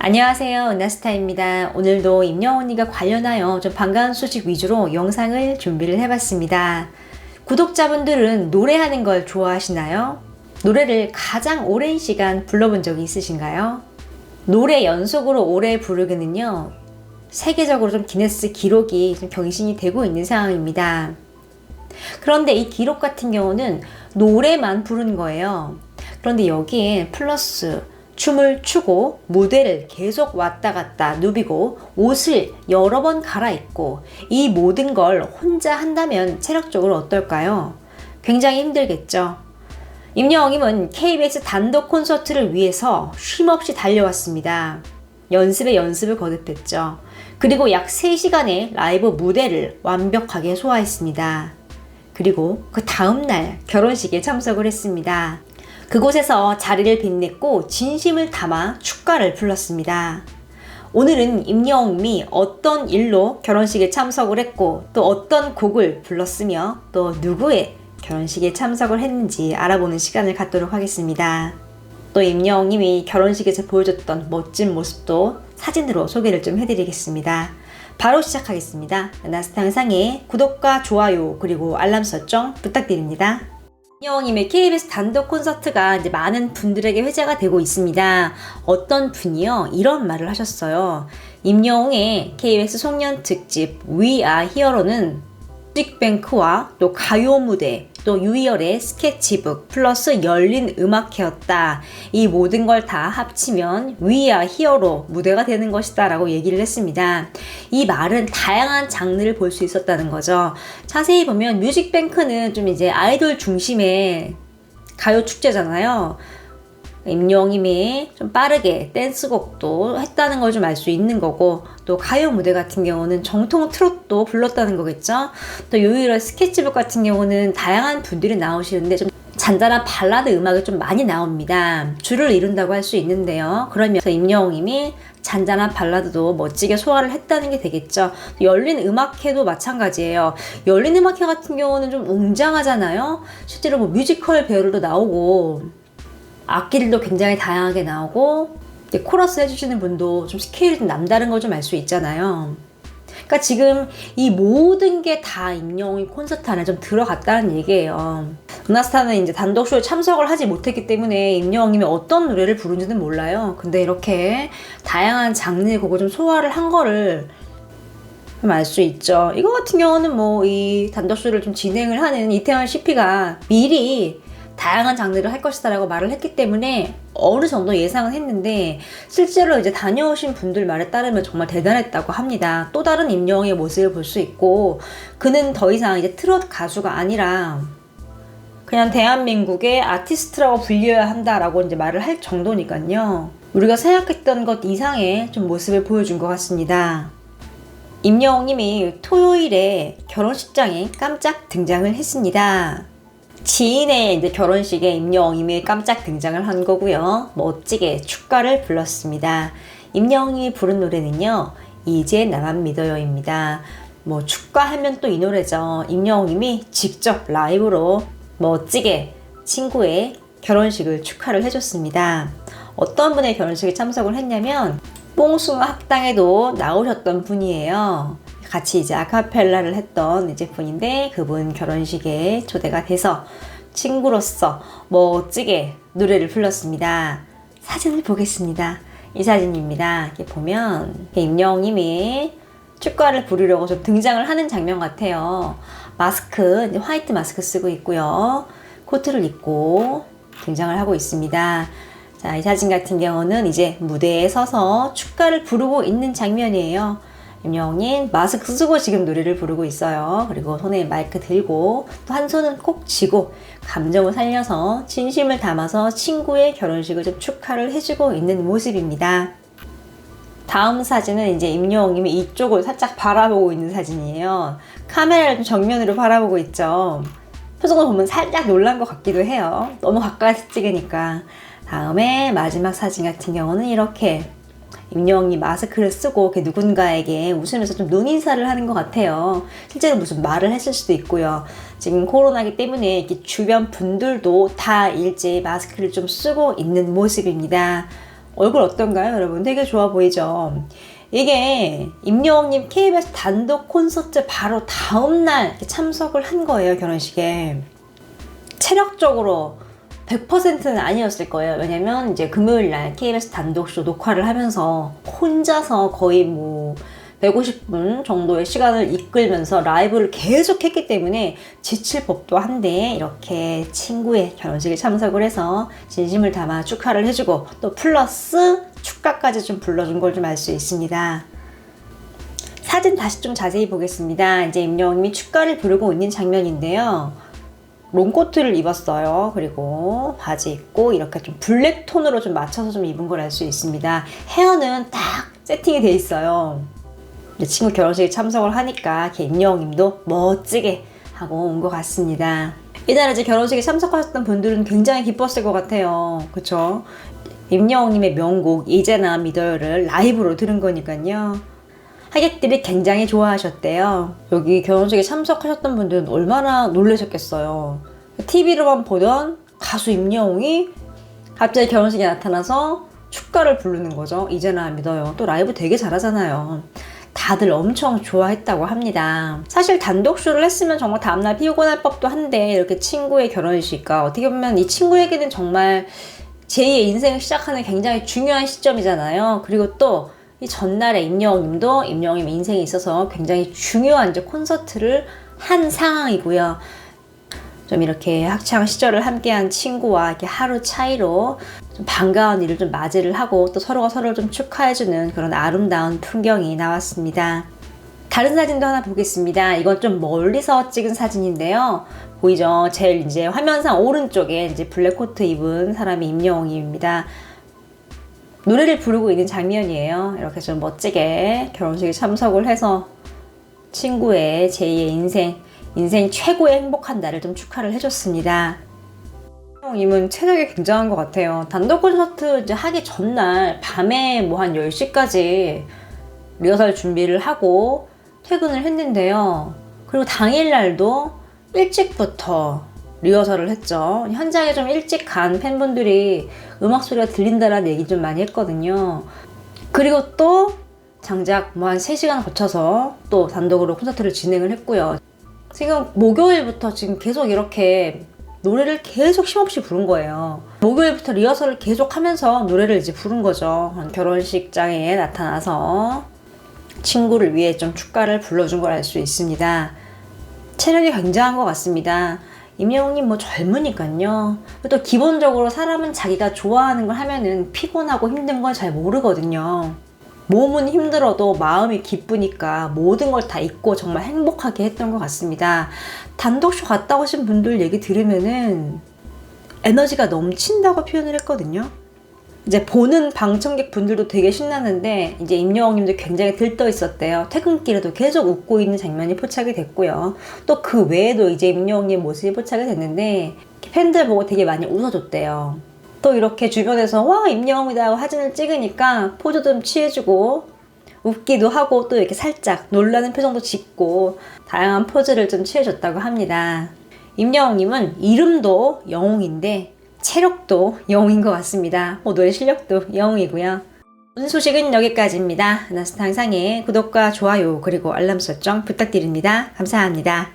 안녕하세요, 은하스타입니다. 오늘도 임영웅 언니가 관련하여 좀 반가운 소식 위주로 영상을 준비를 해봤습니다. 구독자분들은 노래하는 걸 좋아하시나요? 노래를 가장 오랜 시간 불러본 적이 있으신가요? 노래 연속으로 오래 부르기는요, 세계적으로 좀 기네스 기록이 좀 경신이 되고 있는 상황입니다. 그런데 이 기록 같은 경우는 노래만 부르는 거예요. 그런데 여기에 플러스 춤을 추고 무대를 계속 왔다 갔다 누비고 옷을 여러 번 갈아입고 이 모든 걸 혼자 한다면 체력적으로 어떨까요? 굉장히 힘들겠죠. 임영웅님은 KBS 단독 콘서트를 위해서 쉼없이 달려왔습니다. 연습에 연습을 거듭했죠. 그리고 약 3시간의 라이브 무대를 완벽하게 소화했습니다. 그리고 그 다음날 결혼식에 참석을 했습니다. 그곳에서 자리를 빛냈고 진심을 담아 축가를 불렀습니다. 오늘은 임영웅님이 어떤 일로 결혼식에 참석을 했고 또 어떤 곡을 불렀으며 또 누구의 결혼식에 참석을 했는지 알아보는 시간을 갖도록 하겠습니다. 또 임영웅님이 결혼식에서 보여줬던 멋진 모습도 사진으로 소개를 좀 해드리겠습니다. 바로 시작하겠습니다. 은하스타 영상에 구독과 좋아요 그리고 알람 설정 부탁드립니다. 임영웅님의 KBS 단독 콘서트가 이제 많은 분들에게 회자가 되고 있습니다. 어떤 분이요? 이런 말을 하셨어요. 임영웅의 KBS 송년 특집 We Are Hero는 뮤직뱅크와 또 가요 무대, 또 유희열의 스케치북 플러스 열린 음악회였다. 이 모든 걸 다 합치면 We Are Hero 무대가 되는 것이다 라고 얘기를 했습니다. 이 말은 다양한 장르를 볼 수 있었다는 거죠. 자세히 보면 뮤직뱅크는 좀 이제 아이돌 중심의 가요 축제잖아요. 임영웅님이 좀 빠르게 댄스곡도 했다는 걸 좀 알 수 있는 거고, 또 가요 무대 같은 경우는 정통 트롯도 불렀다는 거겠죠. 또 유희열의 스케치북 같은 경우는 다양한 분들이 나오시는데 좀 잔잔한 발라드 음악이 좀 많이 나옵니다. 줄을 이룬다고 할 수 있는데요. 그러면서 임영웅님이 잔잔한 발라드도 멋지게 소화를 했다는 게 되겠죠. 열린 음악회도 마찬가지예요. 열린 음악회 같은 경우는 좀 웅장하잖아요. 실제로 뭐 뮤지컬 배우들도 나오고 악기들도 굉장히 다양하게 나오고 코러스 해주시는 분도 좀 스케일이 좀 남다른 걸 좀 알 수 있잖아요. 그러니까 지금 이 모든 게 다 임영웅이 콘서트 안에 좀 들어갔다는 얘기예요. 은하스타는 이제 단독 쇼에 참석을 하지 못했기 때문에 임영웅님이 어떤 노래를 부르는지는 몰라요. 근데 이렇게 다양한 장르의 곡을 좀 소화를 한 거를 좀 알 수 있죠. 이거 같은 경우는 뭐 이 단독 쇼를 좀 진행을 하는 이태원 CP가 미리 다양한 장르를 할 것이다 라고 말을 했기 때문에 어느 정도 예상은 했는데, 실제로 이제 다녀오신 분들 말에 따르면 정말 대단했다고 합니다. 또 다른 임영웅의 모습을 볼 수 있고, 그는 더 이상 이제 트롯 가수가 아니라 그냥 대한민국의 아티스트라고 불려야 한다라고 이제 말을 할 정도니까요. 우리가 생각했던 것 이상의 좀 모습을 보여준 것 같습니다. 임영웅님이 토요일에 결혼식장에 깜짝 등장을 했습니다. 지인의 이제 결혼식에 임영웅님이 깜짝 등장을 한 거고요. 멋지게 축가를 불렀습니다. 임영웅이 부른 노래는요, 이제 나만 믿어요입니다. 뭐 축가하면 또 이 노래죠. 임영웅님이 직접 라이브로 멋지게 친구의 결혼식을 축하를 해줬습니다. 어떤 분의 결혼식에 참석을 했냐면 뽕숭아 학당에도 나오셨던 분이에요. 같이 이제 아카펠라를 했던 이제 분인데, 그분 결혼식에 초대가 돼서 친구로서 멋지게 노래를 불렀습니다. 사진을 보겠습니다. 이 사진입니다. 이렇게 보면 임영웅님이 축가를 부르려고 좀 등장을 하는 장면 같아요. 마스크, 이제 화이트 마스크 쓰고 있고요. 코트를 입고 등장을 하고 있습니다. 자, 이 사진 같은 경우는 이제 무대에 서서 축가를 부르고 있는 장면이에요. 임영웅님 마스크 쓰고 지금 노래를 부르고 있어요. 그리고 손에 마이크 들고 또 한 손은 꼭 쥐고 감정을 살려서 진심을 담아서 친구의 결혼식을 좀 축하를 해주고 있는 모습입니다. 다음 사진은 이제 임영웅님이 이쪽을 살짝 바라보고 있는 사진이에요. 카메라를 좀 정면으로 바라보고 있죠. 표정을 보면 살짝 놀란 것 같기도 해요. 너무 가까이서 찍으니까. 다음에 마지막 사진 같은 경우는 이렇게 임영웅이 마스크를 쓰고 누군가에게 웃으면서 좀 눈인사를 하는 것 같아요. 실제로 무슨 말을 했을 수도 있고요. 지금 코로나기 때문에 이렇게 주변 분들도 다 일제히 마스크를 좀 쓰고 있는 모습입니다. 얼굴 어떤가요, 여러분? 되게 좋아 보이죠? 이게 임영웅님 KBS 단독 콘서트 바로 다음날 이렇게 참석을 한 거예요, 결혼식에. 체력적으로 100%는 아니었을 거예요. 왜냐면 이제 금요일날 KBS 단독쇼 녹화를 하면서 혼자서 거의 뭐 150분 정도의 시간을 이끌면서 라이브를 계속 했기 때문에 지칠 법도 한데 이렇게 친구의 결혼식에 참석을 해서 진심을 담아 축하를 해주고 또 플러스 축가까지 좀 불러준 걸 좀 알 수 있습니다. 사진 다시 좀 자세히 보겠습니다. 이제 임영웅님이 축가를 부르고 있는 장면인데요. 롱코트를 입었어요. 그리고 바지 입고 이렇게 좀 블랙 톤으로 좀 맞춰서 좀 입은 걸 알 수 있습니다. 헤어는 딱 세팅이 돼 있어요. 친구 결혼식에 참석을 하니까 임영웅님도 멋지게 하고 온 것 같습니다. 이날 이제 결혼식에 참석하셨던 분들은 굉장히 기뻤을 것 같아요. 그쵸? 임영웅님의 명곡 이제나 믿어요를 라이브로 들은 거니까요. 하객들이 굉장히 좋아하셨대요. 여기 결혼식에 참석하셨던 분들은 얼마나 놀라셨겠어요. TV로만 보던 가수 임영웅이 갑자기 결혼식에 나타나서 축가를 부르는 거죠. 이제나 믿어요. 또 라이브 되게 잘하잖아요. 다들 엄청 좋아했다고 합니다. 사실 단독쇼를 했으면 정말 다음날 피곤할 법도 한데 이렇게 친구의 결혼식과 어떻게 보면 이 친구에게는 정말 제2의 인생을 시작하는 굉장히 중요한 시점이잖아요. 그리고 또 이 전날에 임영웅님도 임영웅님 인생에 있어서 굉장히 중요한 이제 콘서트를 한 상황이고요. 좀 이렇게 학창 시절을 함께한 친구와 이렇게 하루 차이로 좀 반가운 일을 좀 맞이를 하고 또 서로가 서로를 좀 축하해주는 그런 아름다운 풍경이 나왔습니다. 다른 사진도 하나 보겠습니다. 이건 좀 멀리서 찍은 사진인데요. 보이죠? 제일 이제 화면상 오른쪽에 이제 블랙 코트 입은 사람이 임영웅입니다. 노래를 부르고 있는 장면이에요. 이렇게 좀 멋지게 결혼식에 참석을 해서 친구의 제2의 인생 최고의 행복한 날을 좀 축하를 해줬습니다. 임은 체력이 굉장한 것 같아요. 단독 콘서트 이제 하기 전날 밤에 뭐 한 10시까지 리허설 준비를 하고 퇴근을 했는데요. 그리고 당일날도 일찍부터 리허설을 했죠. 현장에 좀 일찍 간 팬분들이 음악 소리가 들린다라는 얘기 좀 많이 했거든요. 그리고 또 장작 뭐 한 3시간 거쳐서 또 단독으로 콘서트를 진행을 했고요. 지금 목요일부터 지금 계속 이렇게 노래를 계속 쉼없이 부른 거예요. 목요일부터 리허설을 계속 하면서 노래를 이제 부른 거죠. 결혼식장에 나타나서 친구를 위해 좀 축가를 불러준 걸 알 수 있습니다. 체력이 굉장한 것 같습니다. 임영웅님 뭐 젊으니까요. 또 기본적으로 사람은 자기가 좋아하는 걸 하면은 피곤하고 힘든 걸 잘 모르거든요. 몸은 힘들어도 마음이 기쁘니까 모든 걸 다 잊고 정말 행복하게 했던 것 같습니다. 단독쇼 갔다 오신 분들 얘기 들으면은 에너지가 넘친다고 표현을 했거든요. 이제 보는 방청객 분들도 되게 신나는데 이제 임영웅님도 굉장히 들떠 있었대요. 퇴근길에도 계속 웃고 있는 장면이 포착이 됐고요. 또 그 외에도 이제 임영웅님 모습이 포착이 됐는데 팬들 보고 되게 많이 웃어줬대요. 또 이렇게 주변에서 와 임영웅이다 하고 사진을 찍으니까 포즈 좀 취해주고 웃기도 하고 또 이렇게 살짝 놀라는 표정도 짓고 다양한 포즈를 좀 취해줬다고 합니다. 임영웅님은 이름도 영웅인데 체력도 영웅인 것 같습니다. 노래 실력도 영웅이고요. 오늘 소식은 여기까지입니다. 나스타 항상의 구독과 좋아요 그리고 알람 설정 부탁드립니다. 감사합니다.